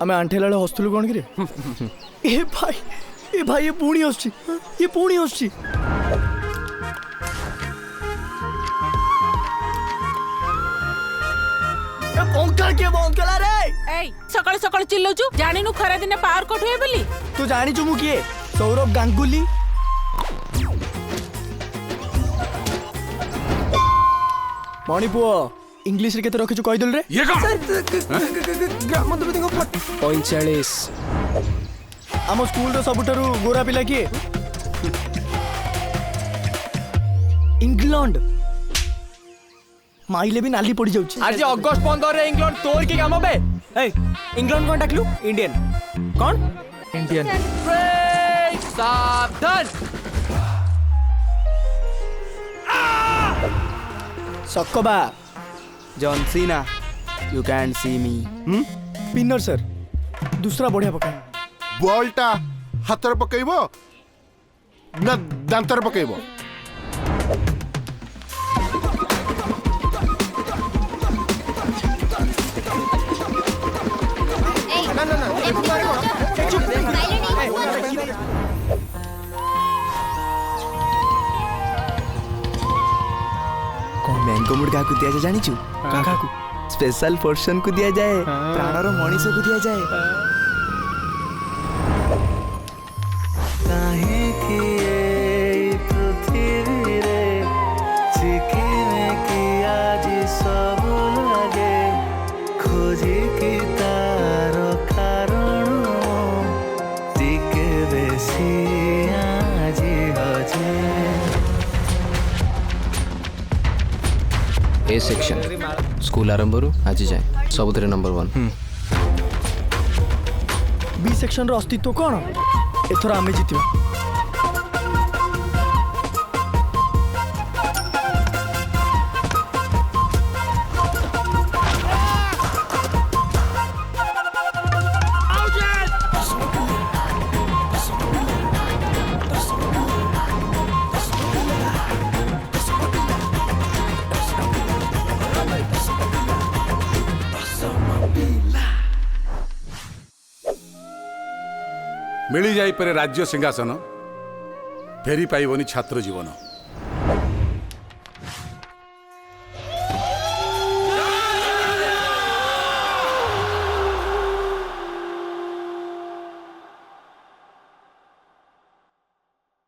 आम आंठेला हस्तुलु कौन कि ए भाई ये पुणी आसुची ये पुणी आसुची अंकल के अंकल रे सकाळ सकाळ चिल्लाउछु जानिनु खरा दिने पावर कट हुए बोली तू जानिछु मु किए सौरभ गांगुली मणिपुओ इंग्लिश रे केते रखिछु कहि दल रे ये कौन ग्राम देवती को 45 आम स्कूल रो सबुठारु गोरा पिला किए इंग्लैंड माइले भी नाली पड़ी जाउची आज अगस्त 15 रे इंग्लैंड तोर के काम बे ए इंग्लैंड कोन डाकलु इंडियन कौन इंडियन सावधान सक्कबा John Cena you can see me पिनर सर दूसरा बढ़िया पका बॉलटा हाथ पकईब ना दांतर पकईब मैंगो मुड का दिया जाए जानी काका को स्पेशल पोर्शन को दिया जाए प्राणर मनीष को दिया जाए ए सेक्शन स्कूल आरंभ आज जाए सब नंबर 1 बी सेक्शन रो अस्तित्व कौन एथर आमे जितिबा मिली जाई परे राज्य सिंहासन फेरी पाइबनी छात्र जीवन